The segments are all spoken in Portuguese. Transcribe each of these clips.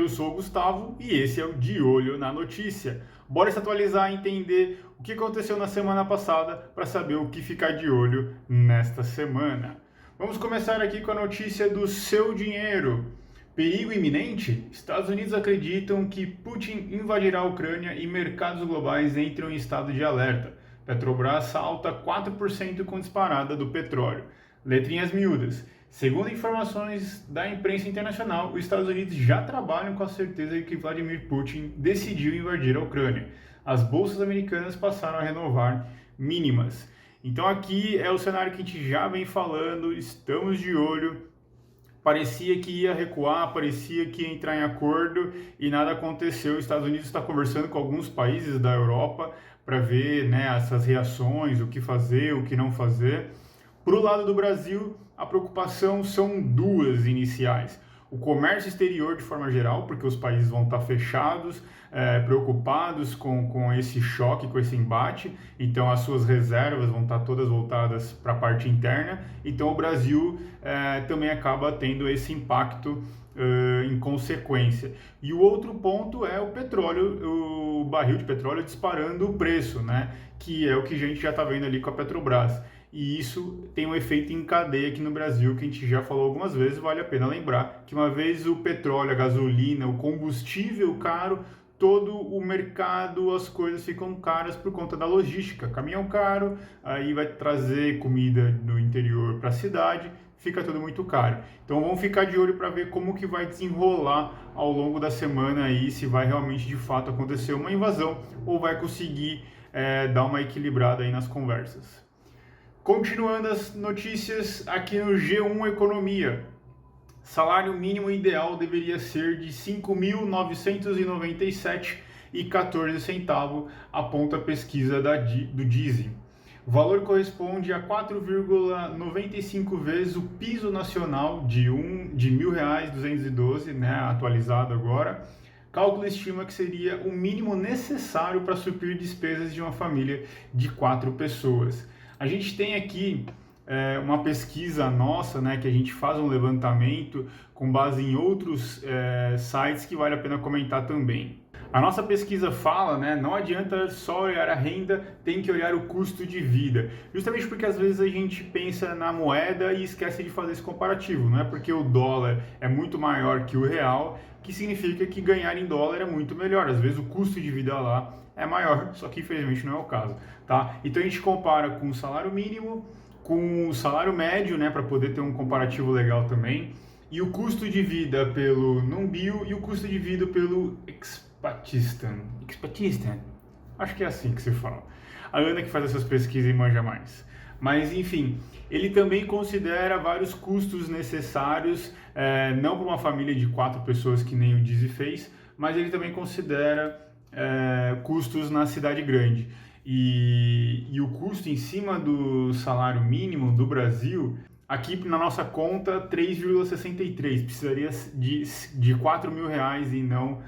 Eu sou o Gustavo e esse é o De Olho na Notícia. Bora se atualizar e entender o que aconteceu na semana passada para saber o que ficar de olho nesta semana. Vamos começar aqui com a notícia do seu dinheiro. Perigo iminente? Estados Unidos acreditam que Putin invadirá a Ucrânia e mercados globais entram em estado de alerta. Petrobras salta 4% com disparada do petróleo. Letrinhas miúdas. Segundo informações da imprensa internacional, os Estados Unidos já trabalham com a certeza de que Vladimir Putin decidiu invadir a Ucrânia. As bolsas americanas passaram a renovar mínimas. Então aqui é o cenário que a gente já vem falando, estamos de olho. Parecia que ia recuar, parecia que ia entrar em acordo e nada aconteceu. Os Estados Unidos está conversando com alguns países da Europa para ver, essas reações, o que fazer, o que não fazer. Para o lado do Brasil, a preocupação são duas iniciais. O comércio exterior de forma geral, porque os países vão estar fechados, preocupados com esse choque, com esse embate, então as suas reservas vão estar todas voltadas para a parte interna, então o Brasil também acaba tendo esse impacto em consequência. E o outro ponto é o petróleo, o barril de petróleo disparando o preço, que é o que a gente já está vendo ali com a Petrobras. E isso tem um efeito em cadeia aqui no Brasil, que a gente já falou algumas vezes, vale a pena lembrar que uma vez o petróleo, a gasolina, o combustível caro, todo o mercado, as coisas ficam caras por conta da logística. Caminhão caro, aí vai trazer comida do interior para a cidade, fica tudo muito caro. Então vamos ficar de olho para ver como que vai desenrolar ao longo da semana aí, se vai realmente de fato acontecer uma invasão ou vai conseguir dar uma equilibrada aí nas conversas. Continuando as notícias aqui no G1 Economia. Salário mínimo ideal deveria ser de R$ 5.997,14, aponta a pesquisa do Dizem. O valor corresponde a 4,95 vezes o piso nacional de R$ 1.212, atualizado agora. Cálculo estima que seria o mínimo necessário para suprir despesas de uma família de 4 pessoas. A gente tem aqui uma pesquisa nossa, que a gente faz um levantamento com base em outros sites que vale a pena comentar também. A nossa pesquisa fala, não adianta só olhar a renda, tem que olhar o custo de vida. Justamente porque às vezes a gente pensa na moeda e esquece de fazer esse comparativo. Não é porque o dólar é muito maior que o real, que significa que ganhar em dólar é muito melhor. Às vezes o custo de vida lá é maior, só que infelizmente não é o caso, tá? Então a gente compara com o salário mínimo, com o salário médio, para poder ter um comparativo legal também, e o custo de vida pelo Numbeo e o custo de vida pelo Expatistan, acho que é assim que se fala. A Ana que faz essas pesquisas e manja mais. Mas enfim, ele também considera vários custos necessários, não para uma família de 4 pessoas que nem o Dizzy fez, mas ele também considera custos na cidade grande. E o custo em cima do salário mínimo do Brasil, aqui na nossa conta, 3,63. Precisaria de R$4.000 e não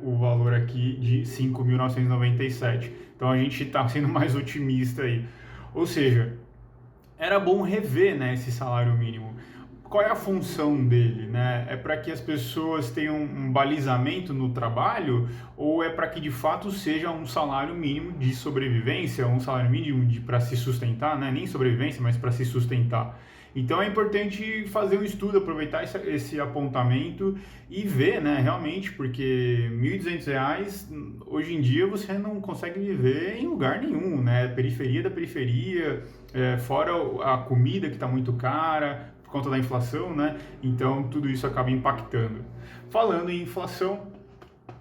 o valor aqui de 5.997. Então a gente está sendo mais otimista aí. Ou seja, era bom rever esse salário mínimo. Qual é a função dele? É para que as pessoas tenham um balizamento no trabalho ou é para que de fato seja um salário mínimo de sobrevivência, um salário mínimo para se sustentar, nem sobrevivência, mas para se sustentar? Então é importante fazer um estudo, aproveitar esse apontamento e ver, realmente, porque R$1.200 hoje em dia você não consegue viver em lugar nenhum, periferia da periferia, fora a comida que está muito cara, por conta da inflação, então tudo isso acaba impactando. Falando em inflação,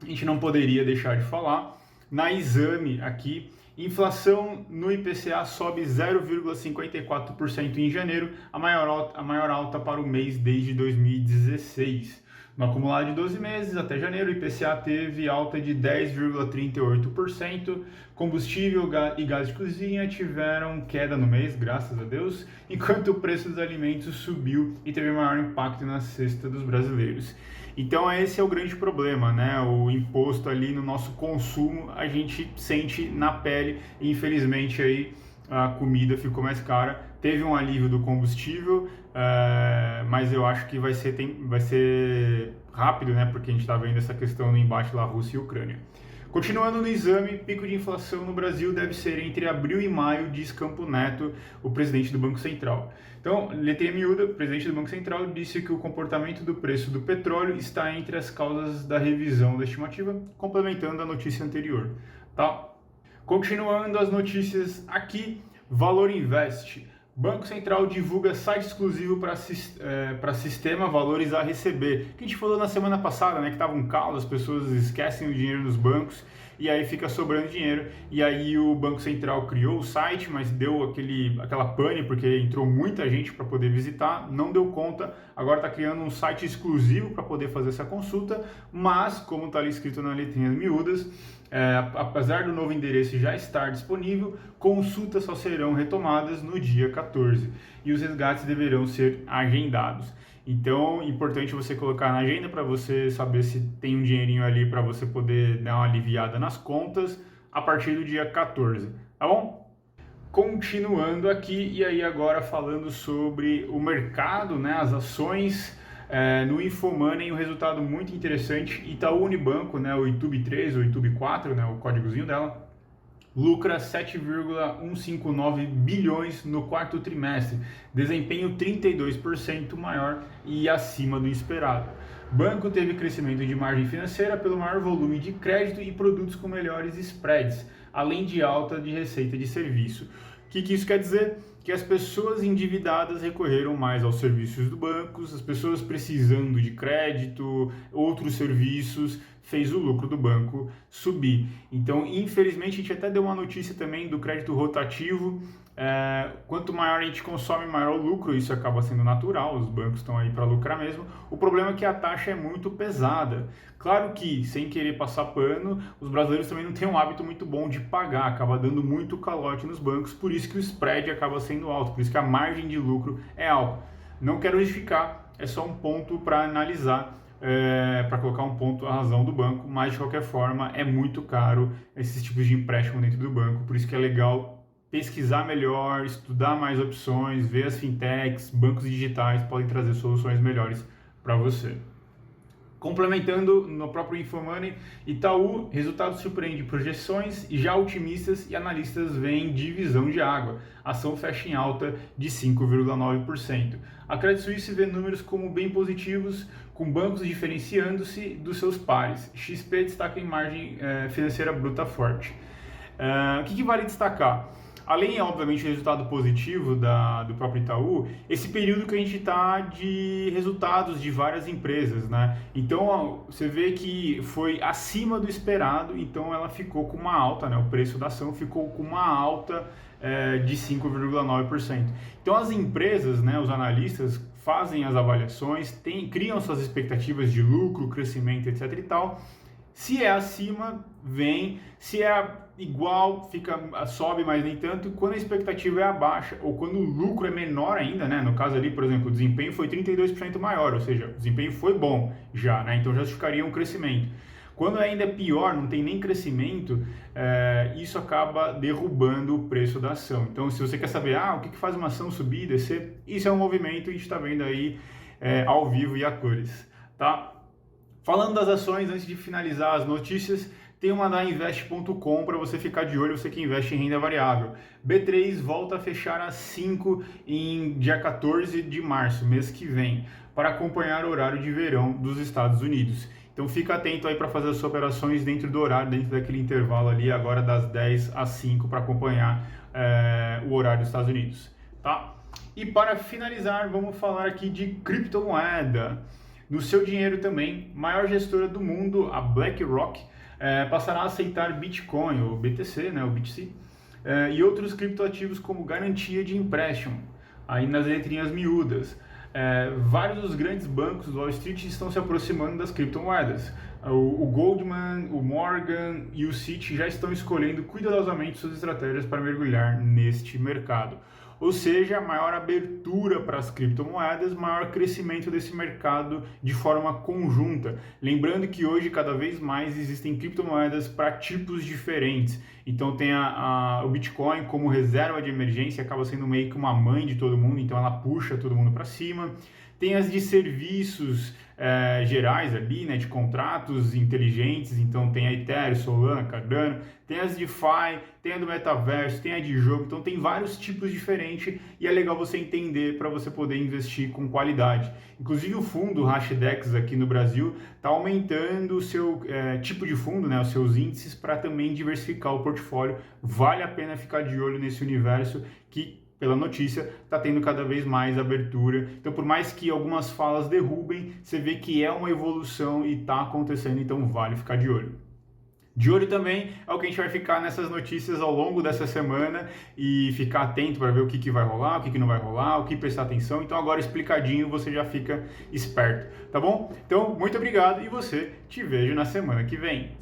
a gente não poderia deixar de falar, na Exame aqui, inflação no IPCA sobe 0,54% em janeiro, a maior alta para o mês desde 2016. No acumulado de 12 meses, até janeiro, o IPCA teve alta de 10,38%, combustível e gás de cozinha tiveram queda no mês, graças a Deus, enquanto o preço dos alimentos subiu e teve maior impacto na cesta dos brasileiros. Então esse é o grande problema, o imposto ali no nosso consumo, a gente sente na pele e infelizmente aí a comida ficou mais cara. Teve um alívio do combustível, mas eu acho que vai ser rápido, né, porque a gente está vendo essa questão no embate lá Rússia e Ucrânia. Continuando no exame, pico de inflação no Brasil deve ser entre abril e maio, diz Campo Neto, o presidente do Banco Central. Então, letrinha miúda, o presidente do Banco Central disse que o comportamento do preço do petróleo está entre as causas da revisão da estimativa, complementando a notícia anterior. Tá? Continuando as notícias aqui, Valor Invest. Banco Central divulga site exclusivo para sistema valores a receber. Que a gente falou na semana passada, né, que estava um caos, as pessoas esquecem o dinheiro nos bancos e aí fica sobrando dinheiro. E aí o Banco Central criou o site, mas deu aquela pane porque entrou muita gente para poder visitar, não deu conta. Agora está criando um site exclusivo para poder fazer essa consulta, mas como está ali escrito nas letrinhas miúdas, apesar do novo endereço já estar disponível, consultas só serão retomadas no dia 14 e os resgates deverão ser agendados. Então, é importante você colocar na agenda para você saber se tem um dinheirinho ali para você poder dar uma aliviada nas contas a partir do dia 14, tá bom? Continuando aqui, e aí agora falando sobre o mercado, né, as ações. No Infomoney, um resultado muito interessante, Itaú Unibanco, né, o Itub 3 ou Itub 4, né, o códigozinho dela, lucra 7,159 bilhões no quarto trimestre, desempenho 32% maior e acima do esperado. Banco teve crescimento de margem financeira pelo maior volume de crédito e produtos com melhores spreads, além de alta de receita de serviço. O que isso quer dizer? Que as pessoas endividadas recorreram mais aos serviços do banco, as pessoas precisando de crédito, outros serviços, fez o lucro do banco subir. Então, infelizmente, a gente até deu uma notícia também do crédito rotativo. Quanto maior a gente consome, maior o lucro, isso acaba sendo natural, os bancos estão aí para lucrar mesmo. O problema é que a taxa é muito pesada. Claro que, sem querer passar pano, os brasileiros também não têm um hábito muito bom de pagar, acaba dando muito calote nos bancos, por isso que o spread acaba sendo alto, por isso que a margem de lucro é alta. Não quero justificar, é só um ponto para analisar, para colocar um ponto a razão do banco, mas de qualquer forma é muito caro esses tipos de empréstimo dentro do banco, por isso que é legal pesquisar melhor, estudar mais opções, ver as fintechs, bancos digitais podem trazer soluções melhores para você. Complementando no próprio Infomoney, Itaú, resultado surpreende projeções já otimistas e analistas veem divisão de água. Ação fecha em alta de 5,9%. A Credit Suisse vê números como bem positivos, com bancos diferenciando-se dos seus pares. XP destaca em margem financeira bruta forte. O que vale destacar? Além, obviamente, do resultado positivo do próprio Itaú, esse período que a gente está de resultados de várias empresas, né? Então, você vê que foi acima do esperado, então ela ficou com uma alta, né? O preço da ação ficou com uma alta de 5,9%. Então, as empresas, né, os analistas, fazem as avaliações, criam suas expectativas de lucro, crescimento, etc. e tal. Se é acima, vem. Se é igual, sobe, mas nem tanto. Quando a expectativa é abaixo, ou quando o lucro é menor ainda, né? No caso ali, por exemplo, o desempenho foi 32% maior, ou seja, o desempenho foi bom já, né? Então já justificaria um crescimento. Quando ainda é pior, não tem nem crescimento, isso acaba derrubando o preço da ação. Então, se você quer saber, o que faz uma ação subir e descer, isso é um movimento que a gente está vendo aí ao vivo e a cores, tá? Falando das ações, antes de finalizar as notícias, tem uma da Invest.com para você ficar de olho, você que investe em renda variável. B3 volta a fechar às 5 em dia 14 de março, mês que vem, para acompanhar o horário de verão dos Estados Unidos. Então fica atento aí para fazer as suas operações dentro do horário, dentro daquele intervalo ali, agora das 10 às 5, para acompanhar o horário dos Estados Unidos, tá? E para finalizar, vamos falar aqui de criptomoeda. No seu dinheiro também, maior gestora do mundo, a BlackRock, passará a aceitar Bitcoin, ou BTC, né, o BTC, e outros criptoativos como garantia de empréstimo, aí nas letrinhas miúdas. Vários dos grandes bancos do Wall Street estão se aproximando das criptomoedas. O Goldman, o Morgan e o Citi já estão escolhendo cuidadosamente suas estratégias para mergulhar neste mercado. Ou seja, maior abertura para as criptomoedas, maior crescimento desse mercado de forma conjunta. Lembrando que hoje cada vez mais existem criptomoedas para tipos diferentes. Então tem o Bitcoin como reserva de emergência, acaba sendo meio que uma mãe de todo mundo, então ela puxa todo mundo para cima. Tem as de serviços, gerais ali, né, de contratos inteligentes. Então tem a Ethereum, Solana, Cardano, tem as DeFi, tem a do metaverso, tem a de jogo, então tem vários tipos diferentes e é legal você entender para você poder investir com qualidade. Inclusive o fundo Hashdex aqui no Brasil está aumentando o seu tipo de fundo, né, os seus índices, para também diversificar o portfólio. Vale a pena ficar de olho nesse universo que, pela notícia, está tendo cada vez mais abertura. Então, por mais que algumas falas derrubem, você vê que é uma evolução e está acontecendo, então vale ficar de olho. De olho também é o que a gente vai ficar nessas notícias ao longo dessa semana e ficar atento para ver o que vai rolar, o que não vai rolar, o que prestar atenção. Então agora explicadinho você já fica esperto, tá bom? Então muito obrigado e você te vejo na semana que vem.